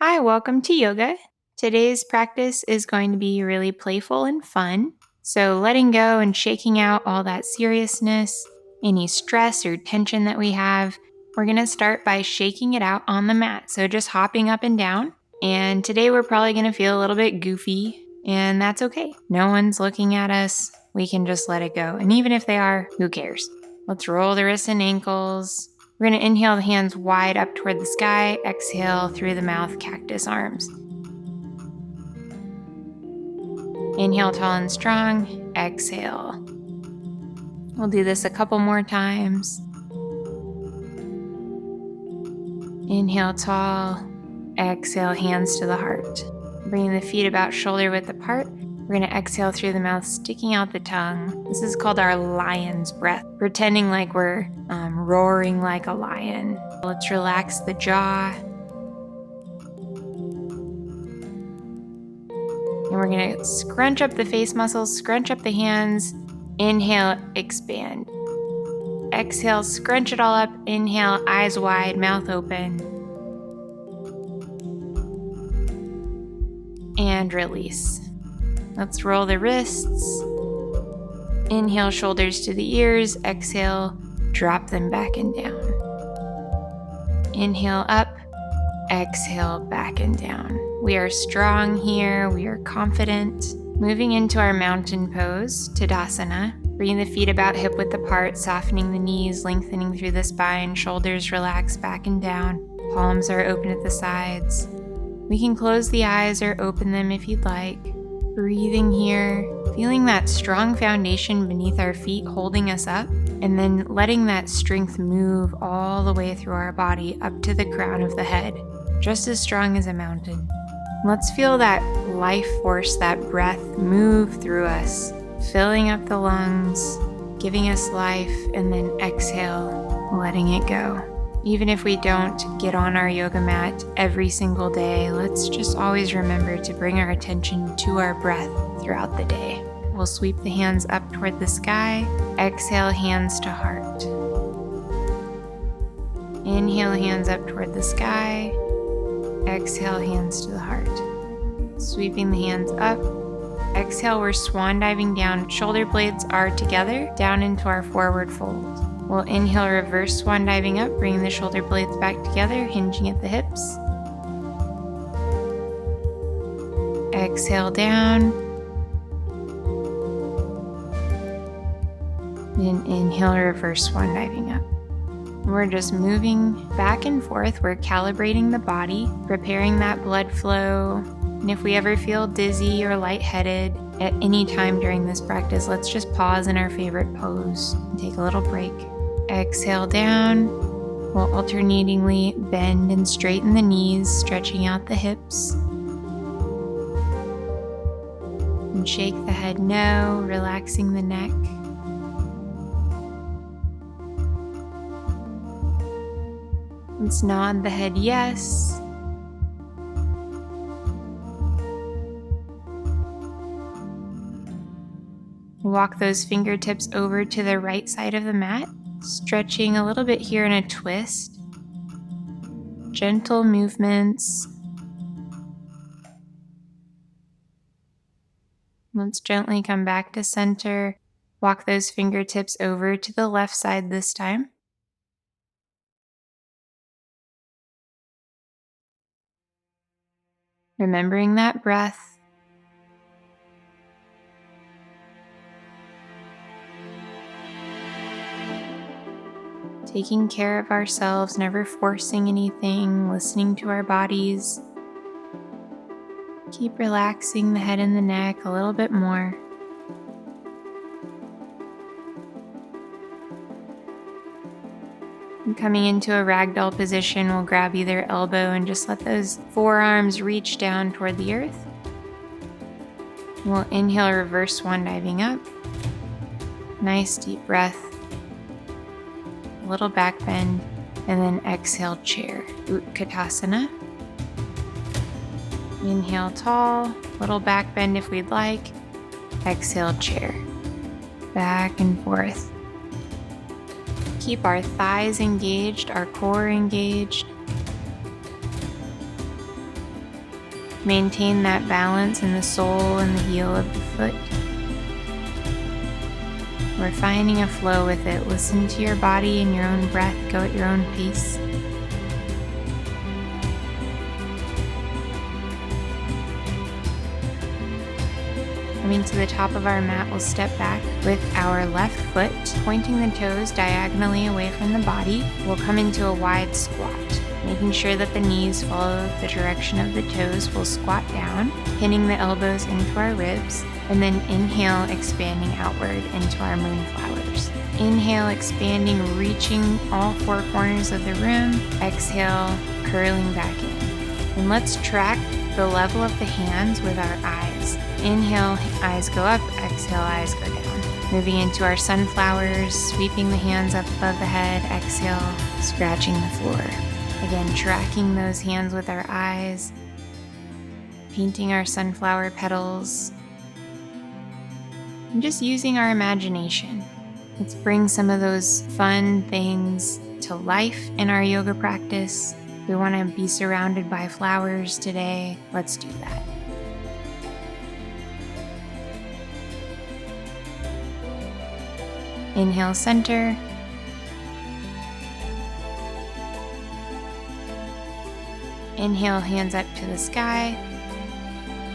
Hi, welcome to yoga. Today's practice is going to be really playful and fun. So, letting go and shaking out all that seriousness, any stress or tension that we have, we're going to start by shaking it out on the mat. So, just hopping up and down. And today we're probably going to feel a little bit goofy, and that's okay. No one's looking at us. We can just let it go. And even if they are, who cares? Let's roll the wrists and ankles. We're going to inhale the hands wide up toward the sky. Exhale through the mouth, cactus arms. Inhale tall and strong. Exhale. We'll do this a couple more times. Inhale tall. Exhale, hands to the heart. Bringing the feet about shoulder width apart. We're going to exhale through the mouth, sticking out the tongue. This is called our lion's breath, pretending like we're roaring like a lion. Let's relax the jaw. And we're going to scrunch up the face muscles, scrunch up the hands. Inhale, expand. Exhale, scrunch it all up. Inhale, eyes wide, mouth open. And release. Let's roll the wrists. Inhale, shoulders to the ears. Exhale, drop them back and down. Inhale up. Exhale, back and down. We are strong here. We are confident. Moving into our mountain pose, Tadasana. Bring the feet about hip width apart, softening the knees, lengthening through the spine. Shoulders relax back and down. Palms are open at the sides. We can close the eyes or open them if you'd like. Breathing here, feeling that strong foundation beneath our feet holding us up, and then letting that strength move all the way through our body up to the crown of the head, just as strong as a mountain. Let's feel that life force, that breath move through us, filling up the lungs, giving us life, and then exhale, letting it go. Even if we don't get on our yoga mat every single day, let's just always remember to bring our attention to our breath throughout the day. We'll sweep the hands up toward the sky. Exhale, hands to heart. Inhale, hands up toward the sky. Exhale, hands to the heart. Sweeping the hands up. Exhale, we're swan diving down. Shoulder blades are together, down into our forward fold. We'll inhale, reverse swan diving up, bringing the shoulder blades back together, hinging at the hips. Exhale down. And inhale, reverse swan diving up. We're just moving back and forth. We're calibrating the body, preparing that blood flow. And if we ever feel dizzy or lightheaded at any time during this practice, let's just pause in our favorite pose and take a little break. Exhale down. We'll alternatingly bend and straighten the knees, stretching out the hips. And shake the head no, relaxing the neck. Let's nod the head yes. Walk those fingertips over to the right side of the mat. Stretching a little bit here in a twist. Gentle movements. Let's gently come back to center. Walk those fingertips over to the left side this time. Remembering that breath. Taking care of ourselves, never forcing anything, listening to our bodies. Keep relaxing the head and the neck a little bit more. And coming into a ragdoll position, we'll grab either elbow and just let those forearms reach down toward the earth. We'll inhale, reverse swan diving up. Nice deep breath. Little back bend, and then exhale, chair. Utkatasana. Inhale, tall, little back bend if we'd like. Exhale, chair. Back and forth. Keep our thighs engaged, our core engaged. Maintain that balance in the sole and the heel of the foot. We're finding a flow with it. Listen to your body and your own breath. Go at your own pace. Coming to the top of our mat, we'll step back with our left foot, pointing the toes diagonally away from the body. We'll come into a wide squat. Making sure that the knees follow the direction of the toes, we'll squat down, pinning the elbows into our ribs, and then inhale, expanding outward into our moonflowers. Inhale, expanding, reaching all four corners of the room. Exhale, curling back in. And let's track the level of the hands with our eyes. Inhale, eyes go up. Exhale, eyes go down. Moving into our sunflowers, sweeping the hands up above the head. Exhale, scratching the floor. Again, tracking those hands with our eyes, painting our sunflower petals, and just using our imagination. Let's bring some of those fun things to life in our yoga practice. We want to be surrounded by flowers today. Let's do that. Inhale, center. Inhale, hands up to the sky,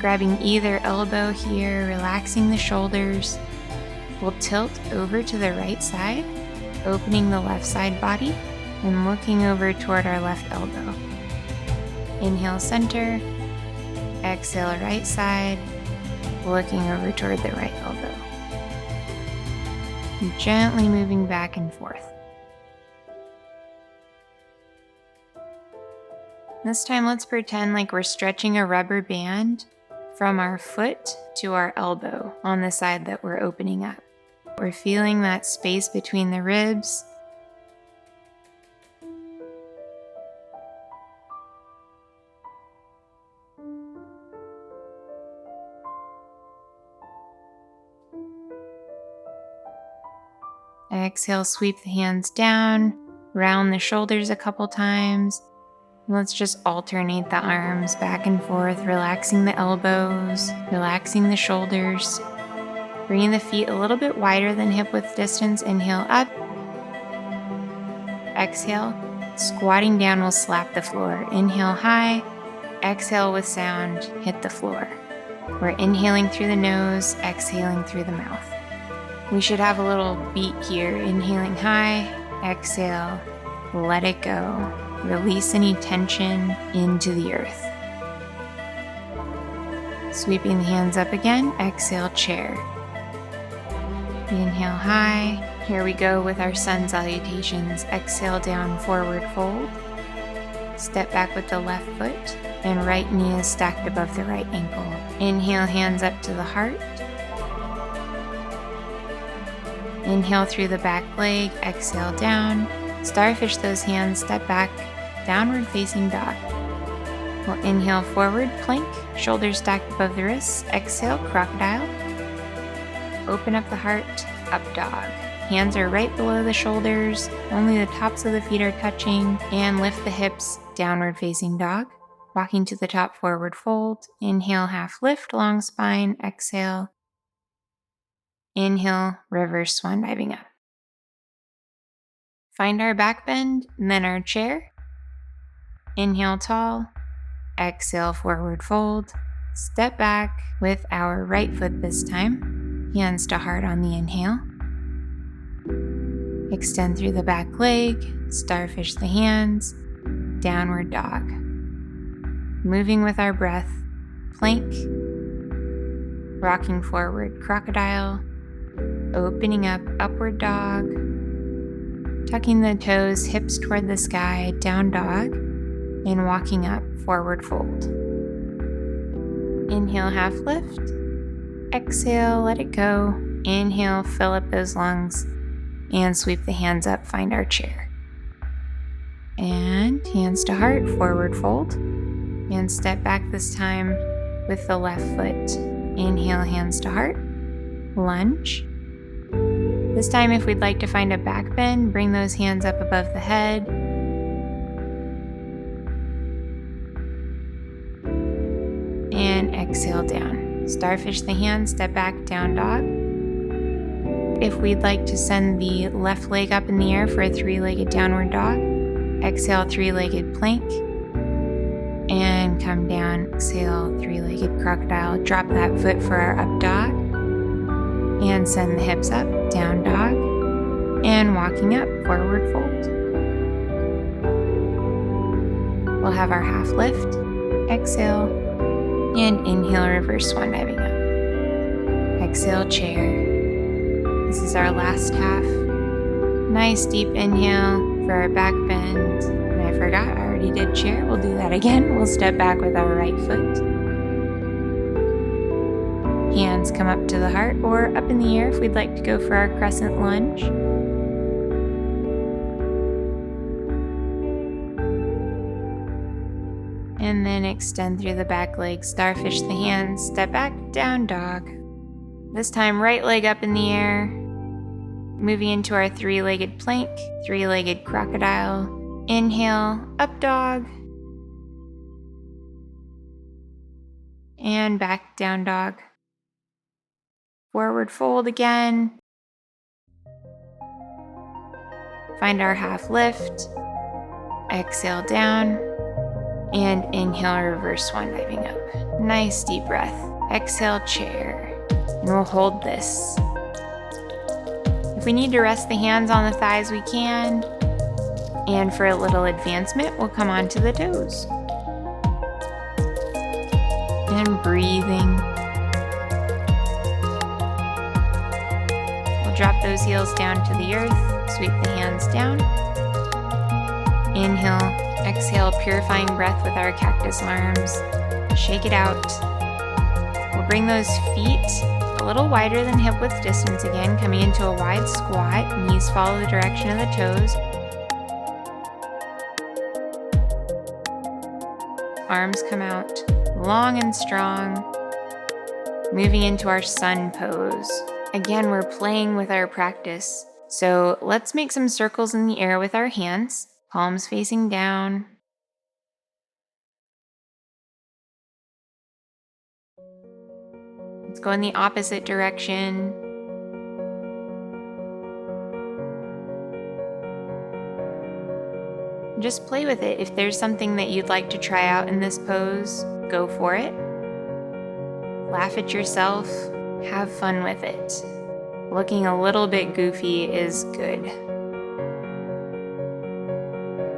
grabbing either elbow here, relaxing the shoulders. We'll tilt over to the right side, opening the left side body and looking over toward our left elbow. Inhale, center. Exhale, right side, looking over toward the right elbow. And gently moving back and forth. This time, let's pretend like we're stretching a rubber band from our foot to our elbow on the side that we're opening up. We're feeling that space between the ribs. Exhale, sweep the hands down, round the shoulders a couple times. Let's just alternate the arms back and forth, relaxing the elbows, relaxing the shoulders. Bringing the feet a little bit wider than hip width distance. Inhale up. Exhale. Squatting down will slap the floor. Inhale high. Exhale with sound, hit the floor. We're inhaling through the nose, exhaling through the mouth. We should have a little beat here. Inhaling high. Exhale. Let it go. Release any tension into the earth. Sweeping the hands up again. Exhale, chair. Inhale high. Here we go with our sun salutations. Exhale down, forward fold. Step back with the left foot and right knee is stacked above the right ankle. Inhale, hands up to the heart. Inhale through the back leg. Exhale down. Starfish those hands, step back, downward facing dog. We'll inhale forward, plank, shoulders stacked above the wrists. Exhale, crocodile. Open up the heart, up dog. Hands are right below the shoulders, only the tops of the feet are touching, and lift the hips, downward facing dog. Walking to the top, forward fold. Inhale, half lift, long spine. Exhale. Inhale, reverse swan diving up. Find our back bend, and then our chair. Inhale tall, exhale forward fold. Step back with our right foot this time. Hands to heart on the inhale. Extend through the back leg, starfish the hands, downward dog. Moving with our breath, plank, rocking forward, crocodile, opening up, upward dog, tucking the toes, hips toward the sky, down dog, and walking up, forward fold. Inhale, half lift. Exhale, let it go. Inhale, fill up those lungs, and sweep the hands up, find our chair. And hands to heart, forward fold. And step back this time with the left foot. Inhale, hands to heart. Lunge. This time, if we'd like to find a back bend, bring those hands up above the head. and exhale down. Starfish the hands, step back, down dog. If we'd like to send the left leg up in the air for a 3-legged downward dog, exhale 3-legged plank, and come down, exhale 3-legged crocodile. Drop that foot for our up dog, and send the hips up, down dog, and walking up, forward fold. We'll have our half lift, exhale, and inhale, reverse swan diving up. Exhale, chair. This is our last half. Nice deep inhale for our back bend. And I forgot, I already did chair. We'll do that again. We'll step back with our right foot. Hands come up to the heart or up in the air if we'd like to go for our crescent lunge. And then extend through the back leg, starfish the hands, step back, down dog. This time, right leg up in the air, moving into our 3-legged plank, 3-legged crocodile. Inhale, up dog, and back, down dog. Forward fold again. Find our half lift, exhale down, and inhale, reverse swan diving up. Nice deep breath. Exhale, chair. And we'll hold this. If we need to rest the hands on the thighs, we can. And for a little advancement, we'll come onto the toes. And breathing. We'll drop those heels down to the earth, sweep the hands down. Inhale, exhale, purifying breath with our cactus arms. Shake it out. We'll bring those feet a little wider than hip width distance again, coming into a wide squat. Knees follow the direction of the toes. Arms come out long and strong. Moving into our sun pose. Again, we're playing with our practice. So let's make some circles in the air with our hands, palms facing down. Let's go in the opposite direction. Just play with it. If there's something that you'd like to try out in this pose, go for it. Laugh at yourself. Have fun with it. Looking a little bit goofy is good.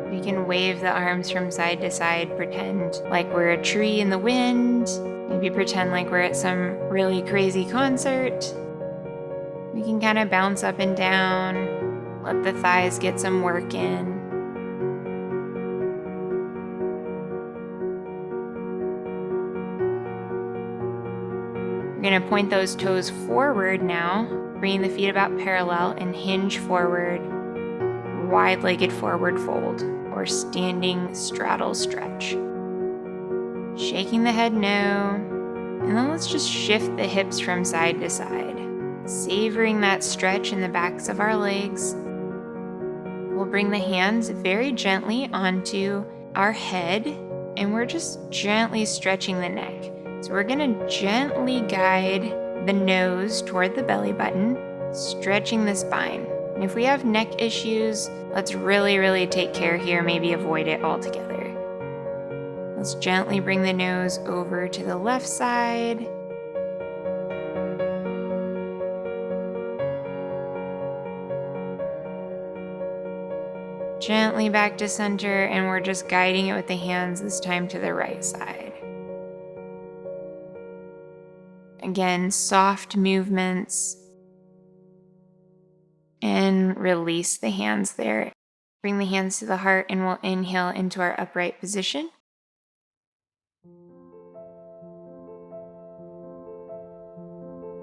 We can wave the arms from side to side, pretend like we're a tree in the wind. Maybe pretend like we're at some really crazy concert. We can kind of bounce up and down, let the thighs get some work in. We're going to point those toes forward now, bringing the feet about parallel and hinge forward, wide-legged forward fold, or standing straddle stretch. Shaking the head no, and then let's just shift the hips from side to side, savoring that stretch in the backs of our legs. We'll bring the hands very gently onto our head, and we're just gently stretching the neck. So we're going to gently guide the nose toward the belly button, stretching the spine. And if we have neck issues, let's really take care here, maybe avoid it altogether. Let's gently bring the nose over to the left side. Gently back to center, and we're just guiding it with the hands, this time to the right side. Again, soft movements. And release the hands there. Bring the hands to the heart, and we'll inhale into our upright position.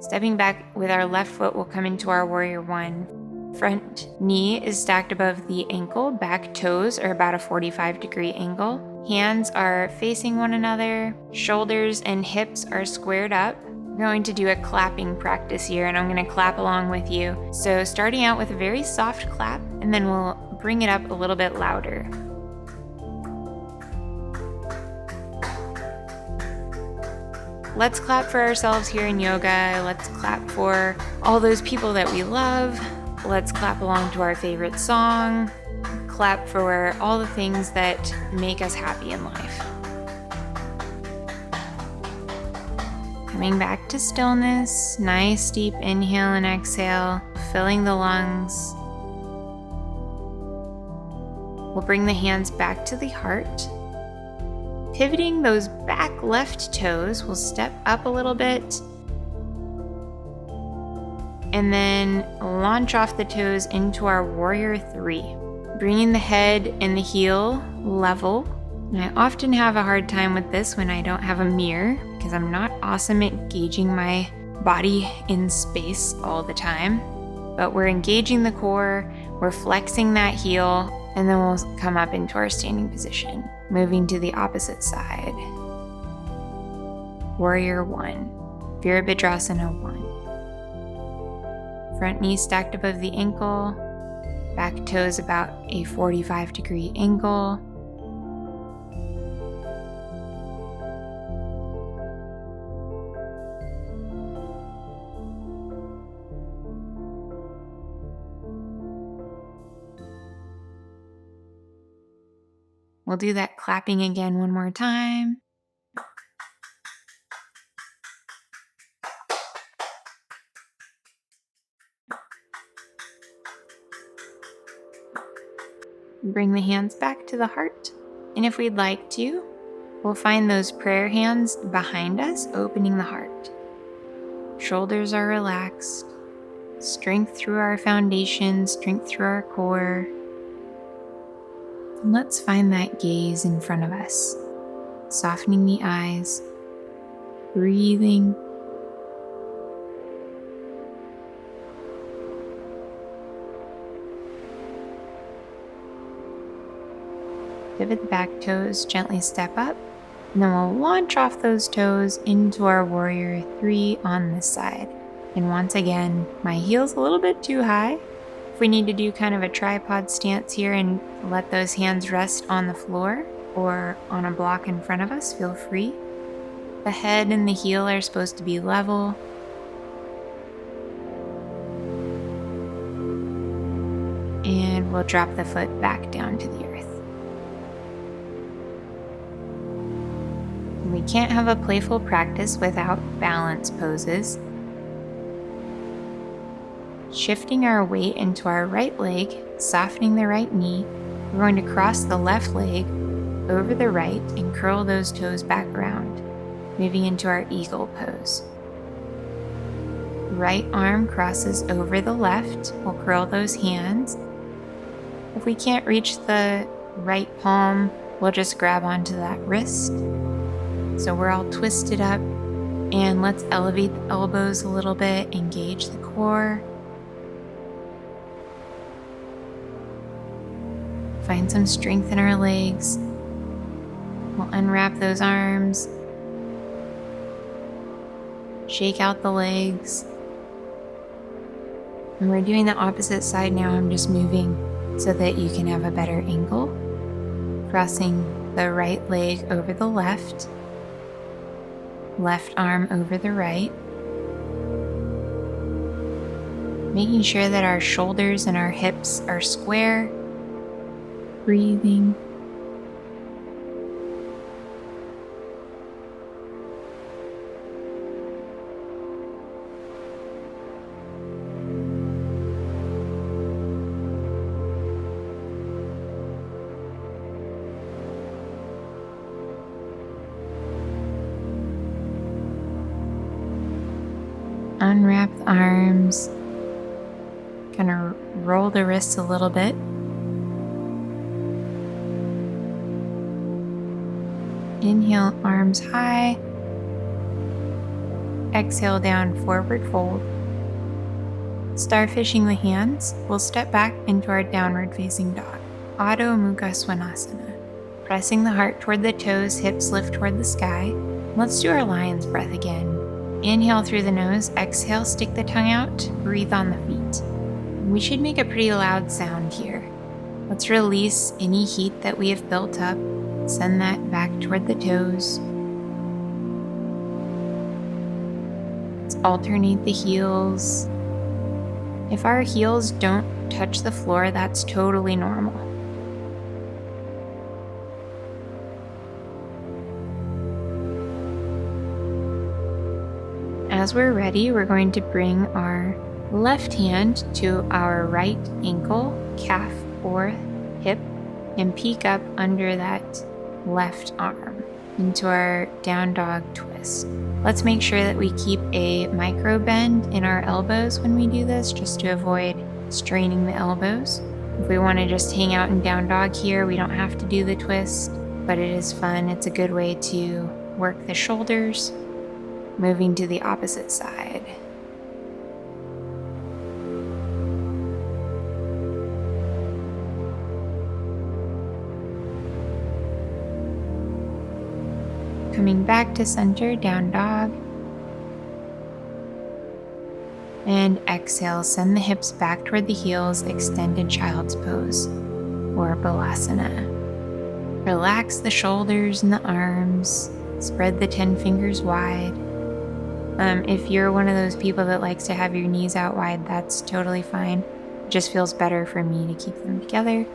Stepping back with our left foot, we'll come into our warrior one. Front knee is stacked above the ankle. Back toes are about a 45-degree angle. Hands are facing one another. Shoulders and hips are squared up. We're going to do a clapping practice here, and I'm going to clap along with you. So starting out with a very soft clap, and then we'll bring it up a little bit louder. let's clap for ourselves here in yoga. Let's clap for all those people that we love. Let's clap along to our favorite song. Clap for all the things that make us happy in life. Coming back to stillness, nice deep inhale and exhale, filling the lungs. We'll bring the hands back to the heart. Pivoting those back left toes, we'll step up a little bit. And then launch off the toes into our warrior 3. Bringing the head and the heel level. And I often have a hard time with this when I don't have a mirror because I'm not awesome at gauging my body in space all the time. But we're engaging the core, we're flexing that heel, and then we'll come up into our standing position, moving to the opposite side. Warrior 1, Virabhadrasana 1. Front knee stacked above the ankle, back toes about a 45-degree angle. We'll do that clapping again one more time. Bring the hands back to the heart. And if we'd like to, we'll find those prayer hands behind us, opening the heart. Shoulders are relaxed. Strength through our foundation, strength through our core. And let's find that gaze in front of us. Softening the eyes. Breathing. Pivot the back toes, gently step up, and then we'll launch off those toes into our warrior 3 on this side. And once again, my heel's a little bit too high. If we need to do kind of a tripod stance here and let those hands rest on the floor or on a block in front of us, feel free. The head and the heel are supposed to be level. And we'll drop the foot back down to the earth. We can't have a playful practice without balance poses. Shifting our weight into our right leg, softening the right knee, we're going to cross the left leg over the right and curl those toes back around, moving into our eagle pose. Right arm crosses over the left, we'll curl those hands. If we can't reach the right palm, we'll just grab onto that wrist. So we're all twisted up, and let's elevate the elbows a little bit, engage the core. Find some strength in our legs. We'll unwrap those arms. Shake out the legs. And we're doing the opposite side now. I'm just moving so that you can have a better angle. Crossing the right leg over the left. Left arm over the right. Making sure that our shoulders and our hips are square. Breathing. Unwrap the arms. Kind of roll the wrists a little bit. Inhale, arms high. Exhale, down, forward fold. Starfishing the hands, we'll step back into our downward facing dog. Adho Mukha Svanasana. Pressing the heart toward the toes, hips lift toward the sky. Let's do our lion's breath again. Inhale through the nose, exhale, stick the tongue out, breathe on the feet. We should make a pretty loud sound here. Let's release any heat that we have built up. Send that back toward the toes. Let's alternate the heels. If our heels don't touch the floor, that's totally normal. As we're ready, we're going to bring our left hand to our right ankle, calf, or hip and peek up under that left arm into our down dog twist. Let's make sure that we keep a micro bend in our elbows when we do this, just to avoid straining the elbows. If we want to just hang out in down dog here, we don't have to do the twist, but it is fun. It's a good way to work the shoulders. Moving to the opposite side. Coming back to center, down dog. And exhale, send the hips back toward the heels, extended child's pose, or balasana. Relax the shoulders and the arms, spread the 10 fingers wide. If you're one of those people that likes to have your knees out wide, that's totally fine. It just feels better for me to keep them together.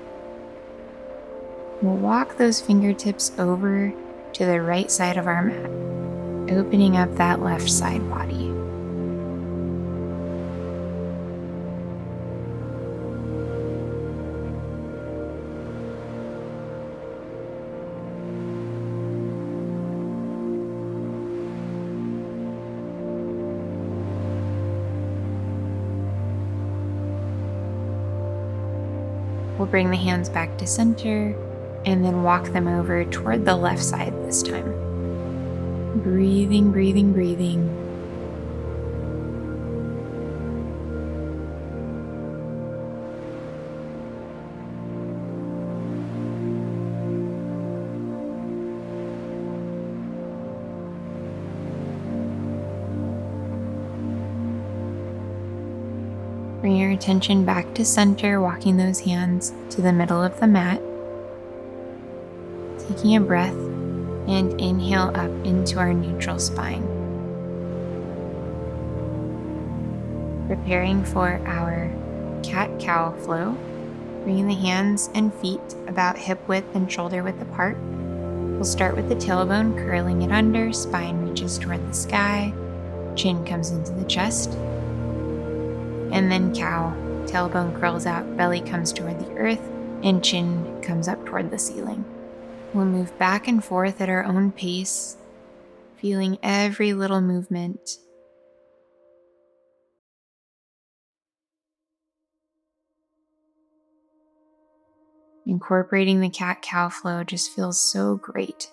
We'll walk those fingertips over to the right side of our mat, opening up that left side body. We'll bring the hands back to center and then walk them over toward the left side this time. Breathing, breathing, breathing. Bring your attention back to center, walking those hands to the middle of the mat. Taking a breath and inhale up into our neutral spine. Preparing for our cat-cow flow. Bringing the hands and feet about hip width and shoulder width apart. We'll start with the tailbone, curling it under, spine reaches toward the sky, chin comes into the chest. And then cow, tailbone curls out, belly comes toward the earth, and chin comes up toward the ceiling. We'll move back and forth at our own pace, feeling every little movement. Incorporating the cat-cow flow just feels so great.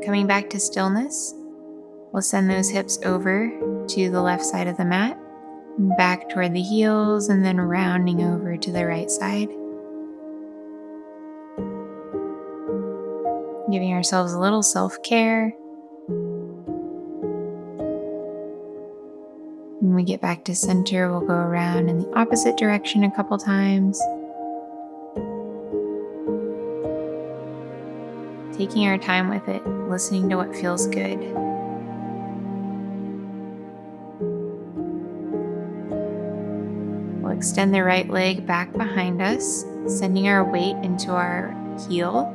Coming back to stillness, we'll send those hips over to the left side of the mat, back toward the heels, and then rounding over to the right side. Giving ourselves a little self-care. When we get back to center, we'll go around in the opposite direction a couple times. Taking our time with it, listening to what feels good. We'll extend the right leg back behind us, sending our weight into our heel.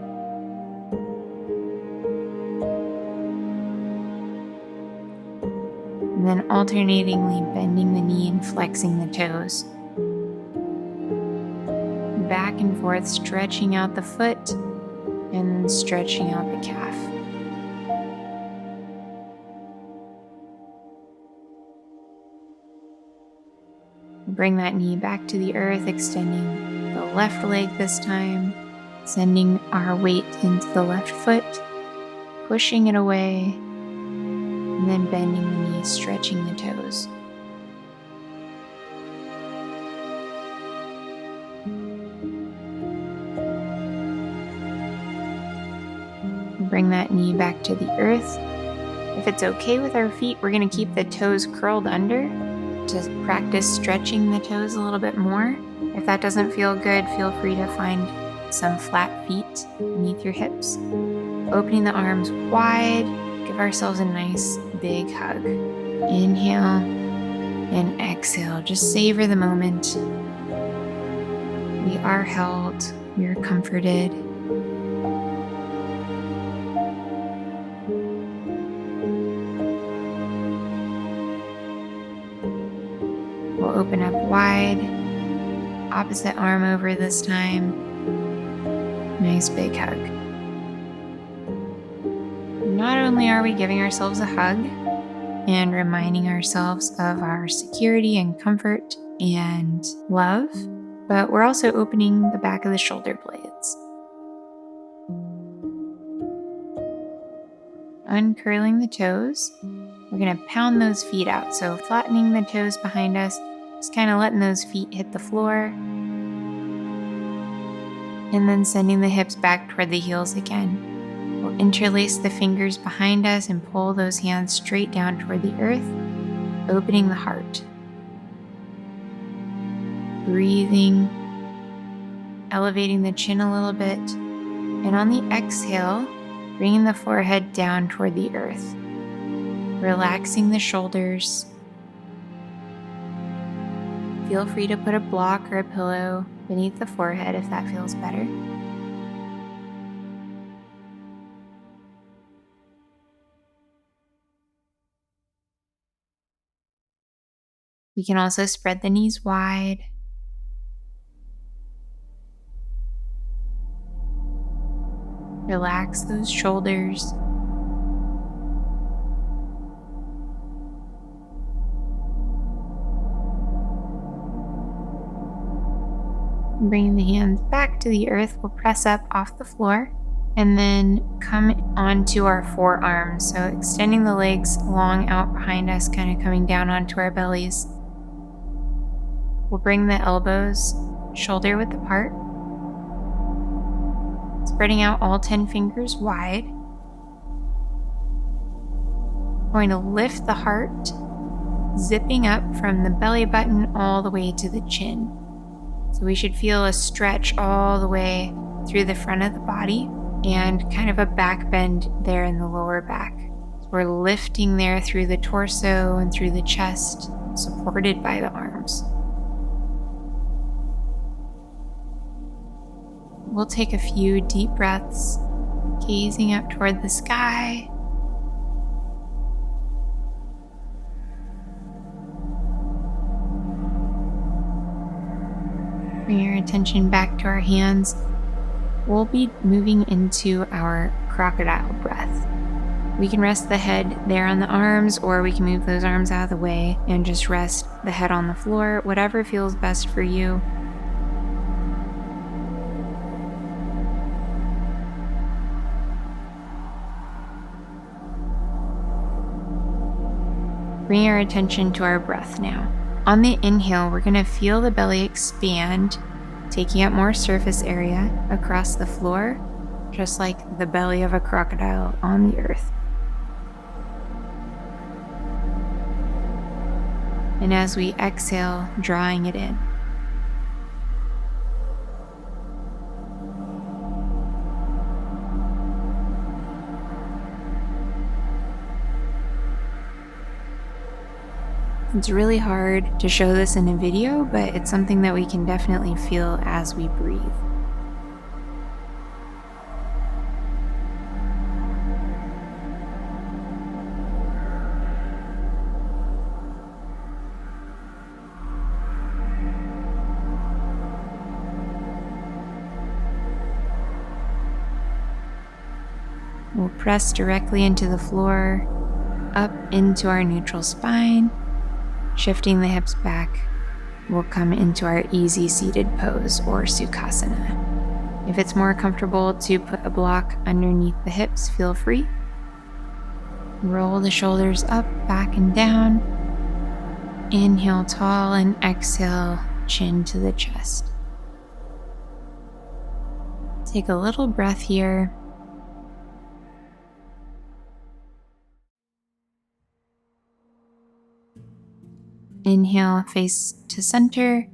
And then alternatingly bending the knee and flexing the toes. Back and forth, stretching out the foot and stretching out the calf. Bring that knee back to the earth, extending the left leg this time, sending our weight into the left foot, pushing it away, and then bending the knees, stretching the toes. Bring that knee back to the earth. If it's okay with our feet, we're going to keep the toes curled under to practice stretching the toes a little bit more. If that doesn't feel good, feel free to find some flat feet beneath your hips. Opening the arms wide, give ourselves a nice big hug. Inhale and exhale. Just savor the moment. We are held, we are comforted. We'll open up wide, opposite arm over this time. Nice big hug. Not only are we giving ourselves a hug and reminding ourselves of our security and comfort and love, but we're also opening the back of the shoulder blades. Uncurling the toes. We're going to pound those feet out. So flattening the toes behind us, just kind of letting those feet hit the floor. And then sending the hips back toward the heels again. We'll interlace the fingers behind us and pull those hands straight down toward the earth, opening the heart. Breathing, elevating the chin a little bit. And on the exhale, bringing the forehead down toward the earth. Relaxing the shoulders. Feel free to put a block or a pillow beneath the forehead if that feels better. We can also spread the knees wide. Relax those shoulders. Bringing the hands back to the earth, we'll press up off the floor and then come onto our forearms. So extending the legs long out behind us, kind of coming down onto our bellies. We'll bring the elbows shoulder width apart. Spreading out all 10 fingers wide. Going to lift the heart, zipping up from the belly button all the way to the chin. So we should feel a stretch all the way through the front of the body and kind of a back bend there in the lower back. So we're lifting there through the torso and through the chest, supported by the arms. We'll take a few deep breaths, gazing up toward the sky. Bring your attention back to our hands. We'll be moving into our crocodile breath. We can rest the head there on the arms, or we can move those arms out of the way and just rest the head on the floor, whatever feels best for you. Bring our attention to our breath now. On the inhale, we're going to feel the belly expand, taking up more surface area across the floor, just like the belly of a crocodile on the earth. And as we exhale, drawing it in. It's really hard to show this in a video, but it's something that we can definitely feel as we breathe. We'll press directly into the floor, up into our neutral spine. Shifting the hips back, we'll come into our easy seated pose or Sukhasana. If it's more comfortable to put a block underneath the hips, feel free. Roll the shoulders up, back, and down. Inhale tall and exhale, chin to the chest. Take a little breath here. Inhale, face to center.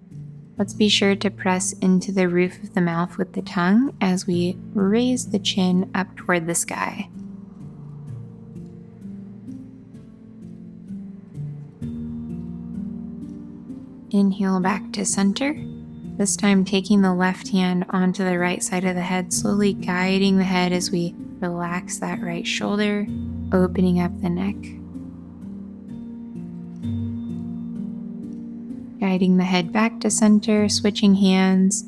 Let's be sure to press into the roof of the mouth with the tongue as we raise the chin up toward the sky. Inhale back to center. This time taking the left hand onto the right side of the head, slowly guiding the head as we relax that right shoulder, opening up the neck. Guiding the head back to center, switching hands,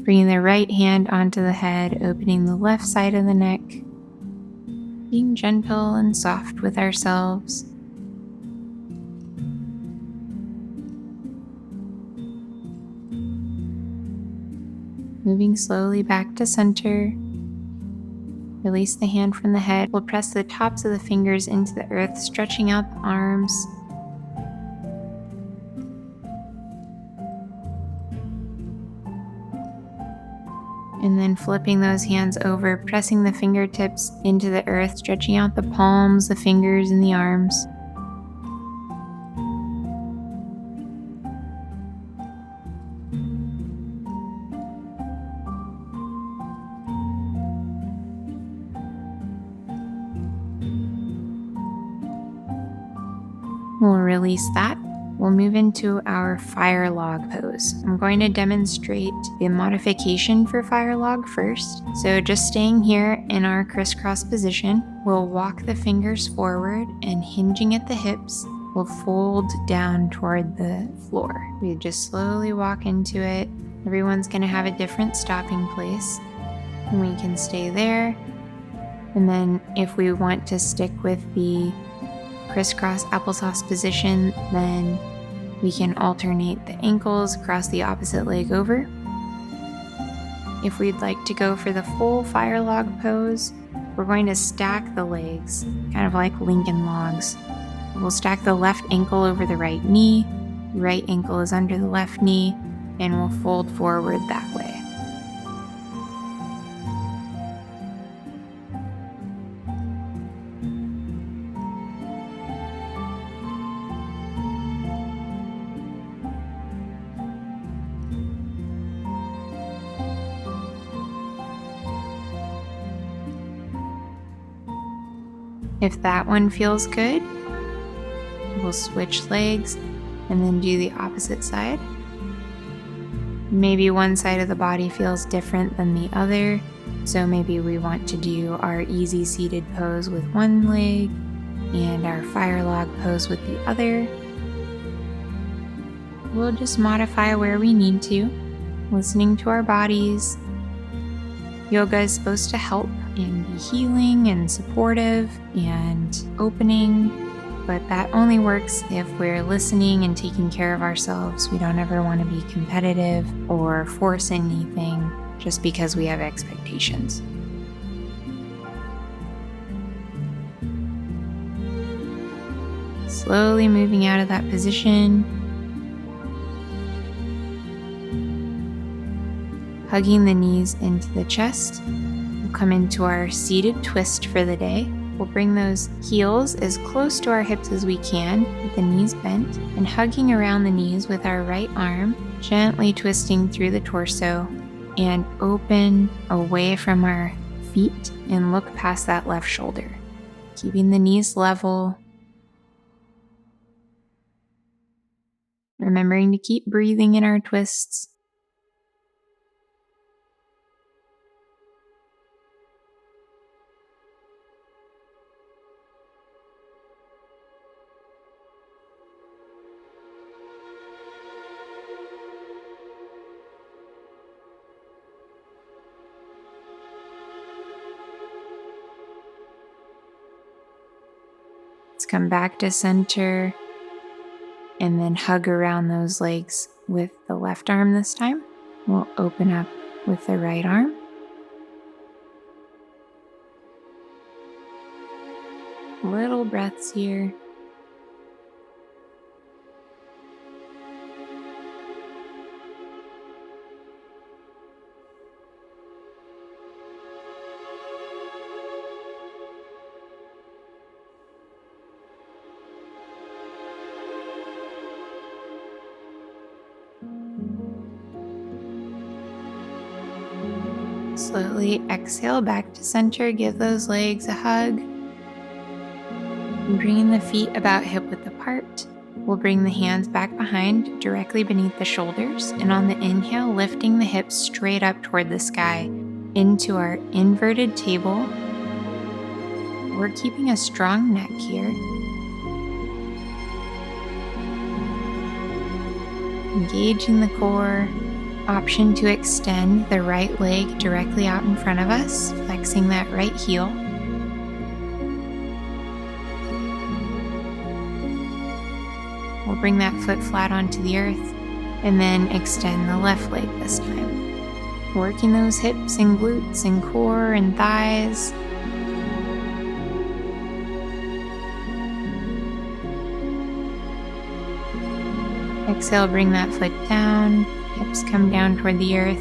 bringing the right hand onto the head, opening the left side of the neck, being gentle and soft with ourselves. Moving slowly back to center. Release the hand from the head. We'll press the tops of the fingers into the earth, stretching out the arms. And then flipping those hands over, pressing the fingertips into the earth, stretching out the palms, the fingers, and the arms. We'll release that. We'll move into our fire log pose. I'm going to demonstrate the modification for fire log first. So just staying here in our crisscross position, we'll walk the fingers forward and hinging at the hips, we'll fold down toward the floor. We just slowly walk into it. Everyone's going to have a different stopping place, and we can stay there. And then if we want to stick with the crisscross applesauce position, then we can alternate the ankles across the opposite leg over. If we'd like to go for the full fire log pose, we're going to stack the legs, kind of like Lincoln logs. We'll stack the left ankle over the right knee, right ankle is under the left knee, and we'll fold forward that way. If that one feels good, we'll switch legs and then do the opposite side. Maybe one side of the body feels different than the other, so maybe we want to do our easy seated pose with one leg and our fire log pose with the other. We'll just modify where we need to, listening to our bodies. Yoga is supposed to help and be healing and supportive and opening, but that only works if we're listening and taking care of ourselves. We don't ever want to be competitive or force anything just because we have expectations. Slowly moving out of that position, hugging the knees into the chest. We'll come into our seated twist for the day. We'll bring those heels as close to our hips as we can with the knees bent and hugging around the knees with our right arm, gently twisting through the torso and open away from our feet and look past that left shoulder. Keeping the knees level. Remembering to keep breathing in our twists. Let's come back to center and then hug around those legs with the left arm this time. We'll open up with the right arm. Little breaths here. Slowly exhale back to center. Give those legs a hug. Bringing the feet about hip width apart. We'll bring the hands back behind, directly beneath the shoulders. And on the inhale, lifting the hips straight up toward the sky into our inverted table. We're keeping a strong neck here. Engaging the core. Option to extend the right leg directly out in front of us, flexing that right heel. We'll bring that foot flat onto the earth and then extend the left leg this time. Working those hips and glutes and core and thighs. Exhale, bring that foot down. Hips come down toward the earth.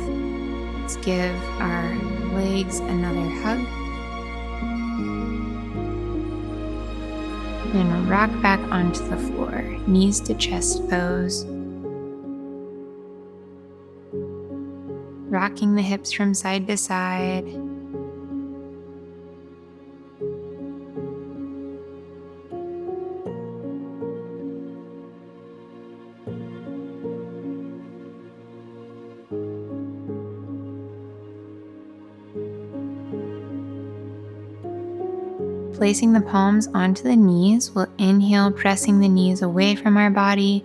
Let's give our legs another hug. And rock back onto the floor. Knees to chest pose. Rocking the hips from side to side. Placing the palms onto the knees, we'll inhale, pressing the knees away from our body.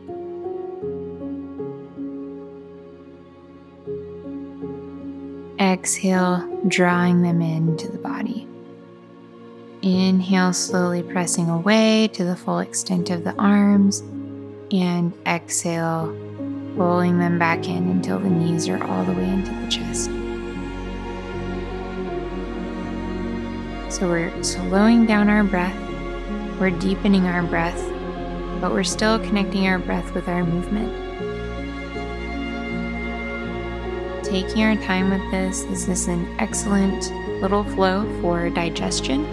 Exhale, drawing them into the body. Inhale, slowly pressing away to the full extent of the arms. And exhale, pulling them back in until the knees are all the way into the chest. So we're slowing down our breath, we're deepening our breath, but we're still connecting our breath with our movement. Taking our time with this is an excellent little flow for digestion.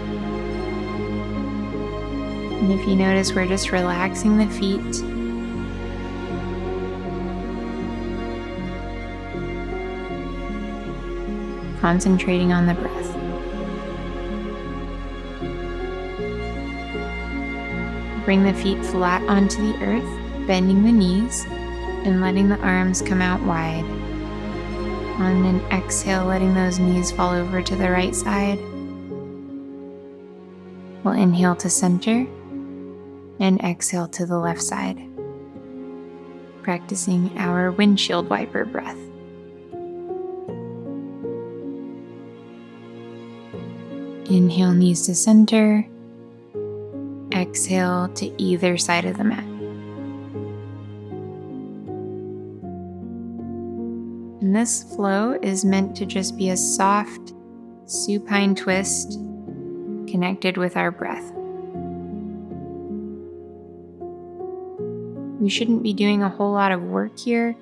And if you notice, we're just relaxing the feet. Concentrating on the breath. Bring the feet flat onto the earth, bending the knees and letting the arms come out wide. On an exhale, letting those knees fall over to the right side. We'll inhale to center and exhale to the left side. Practicing our windshield wiper breath. Inhale, knees to center. Exhale to either side of the mat. And this flow is meant to just be a soft, supine twist connected with our breath. We shouldn't be doing a whole lot of work here.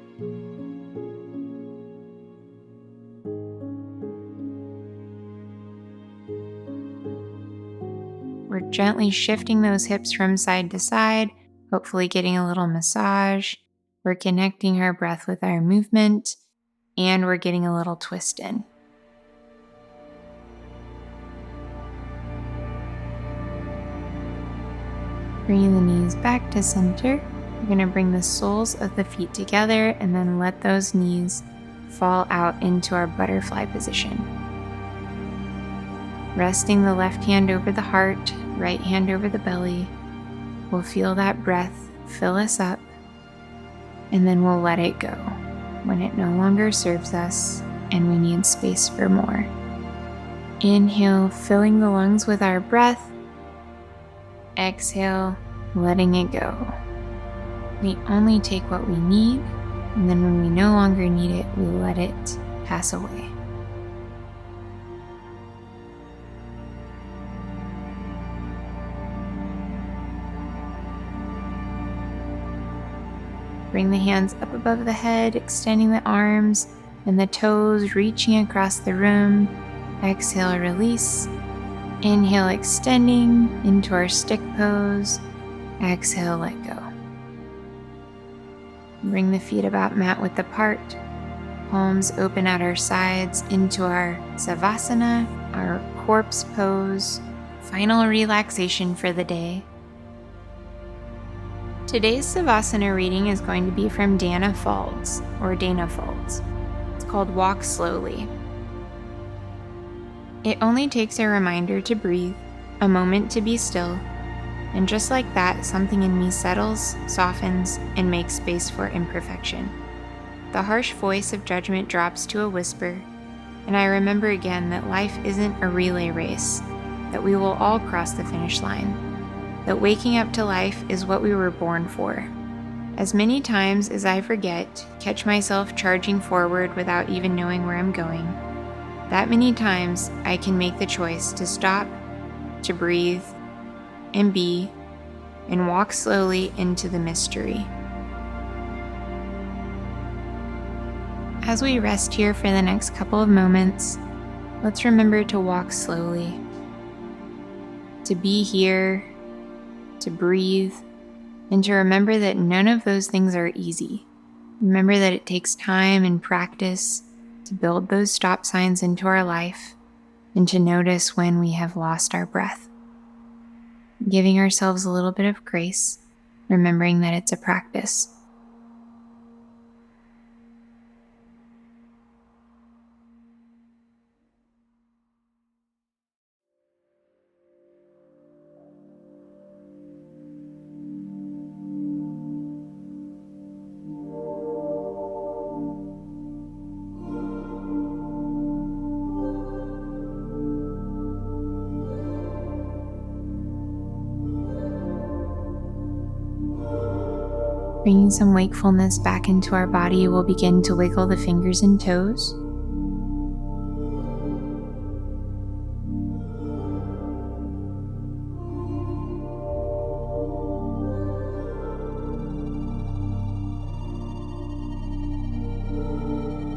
We're gently shifting those hips from side to side, hopefully getting a little massage. We're connecting our breath with our movement, and we're getting a little twist in. Bringing the knees back to center. We're going to bring the soles of the feet together and then let those knees fall out into our butterfly position. Resting the left hand over the heart, right hand over the belly. We'll feel that breath fill us up, and then we'll let it go when it no longer serves us and we need space for more. Inhale, filling the lungs with our breath. Exhale, letting it go. We only take what we need, and then when we no longer need it, we let it pass away. Bring the hands up above the head, extending the arms and the toes, reaching across the room. Exhale, release. Inhale, extending into our stick pose. Exhale, let go. Bring the feet about mat width apart. palms open at our sides into our Savasana, our corpse pose, final relaxation for the day. Today's Savasana reading is going to be from Dana Folds. It's called Walk Slowly. It only takes a reminder to breathe, a moment to be still, and just like that, something in me settles, softens, and makes space for imperfection. The harsh voice of judgment drops to a whisper, and I remember again that life isn't a relay race, that we will all cross the finish line, that waking up to life is what we were born for. As many times as I forget, catch myself charging forward without even knowing where I'm going, that many times I can make the choice to stop, to breathe, and be, and walk slowly into the mystery. As we rest here for the next couple of moments, let's remember to walk slowly, to be here, to breathe, and to remember that none of those things are easy. Remember that it takes time and practice to build those stop signs into our life and to notice when we have lost our breath. Giving ourselves a little bit of grace, remembering that it's a practice. Bringing some wakefulness back into our body, we'll begin to wiggle the fingers and toes.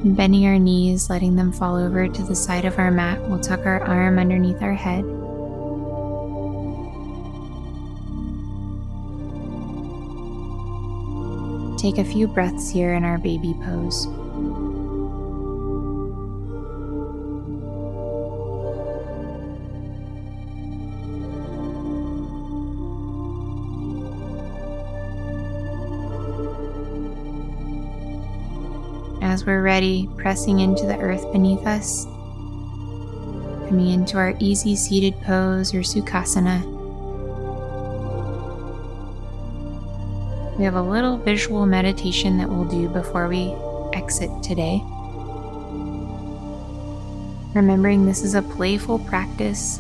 Bending our knees, letting them fall over to the side of our mat, we'll tuck our arm underneath our head. Take a few breaths here in our baby pose. As we're ready, pressing into the earth beneath us, coming into our easy seated pose or Sukhasana. We have a little visual meditation that we'll do before we exit today. Remembering this is a playful practice,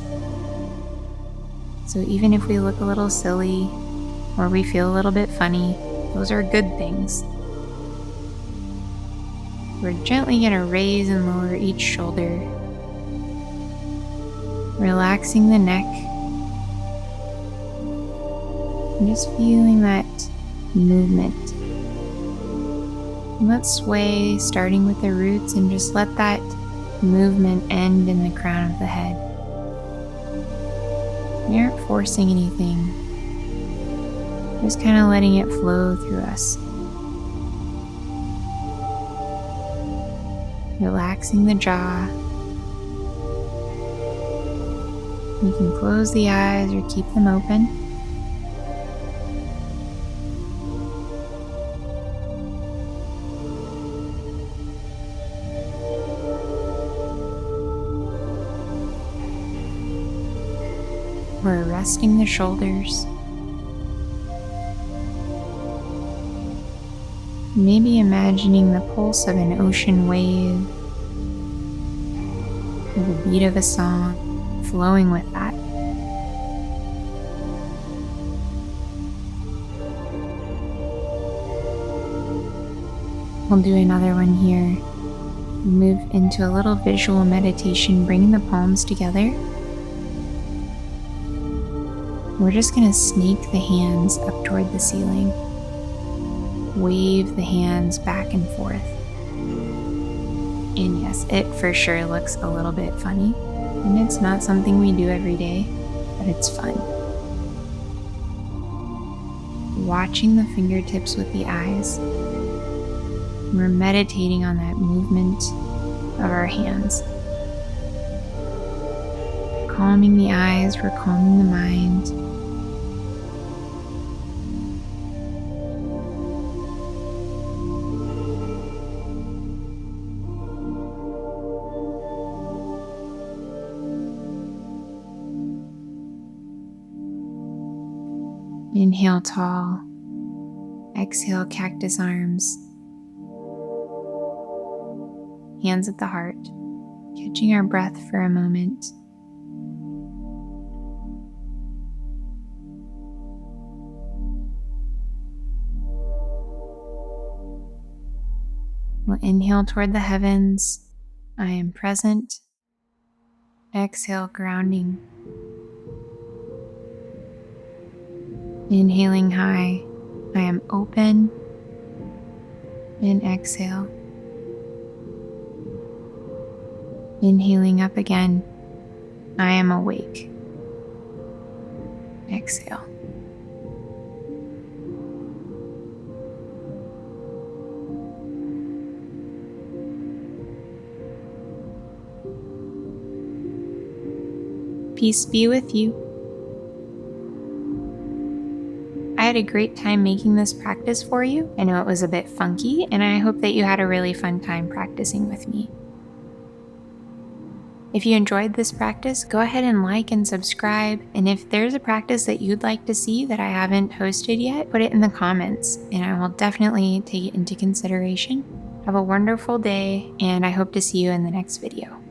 so even if we look a little silly or we feel a little bit funny, those are good things. We're gently going to raise and lower each shoulder, relaxing the neck, and just feeling that movement. Let's sway, starting with the roots, and just let that movement end in the crown of the head. We aren't forcing anything, just kind of letting it flow through us. Relaxing the jaw. You can close the eyes or keep them open. We're resting the shoulders. Maybe imagining the pulse of an ocean wave, or the beat of a song, flowing with that. We'll do another one here. Move into a little visual meditation, bringing the palms together. We're just going to snake the hands up toward the ceiling. Wave the hands back and forth. And yes, it for sure looks a little bit funny, and it's not something we do every day, but it's fun. Watching the fingertips with the eyes, We're meditating on that movement of our hands. Calming the eyes, we're calming the mind. Inhale tall, exhale cactus arms, hands at the heart, catching our breath for a moment. We'll inhale toward the heavens, I am present. Exhale, grounding. Inhaling high, I am open. And exhale. Inhaling up again, I am awake. Exhale. Peace be with you. I had a great time making this practice for you. I know it was a bit funky, and I hope that you had a really fun time practicing with me. If you enjoyed this practice, go ahead and like and subscribe. And if there's a practice that you'd like to see that I haven't posted yet, put it in the comments, and I will definitely take it into consideration. Have a wonderful day, and I hope to see you in the next video.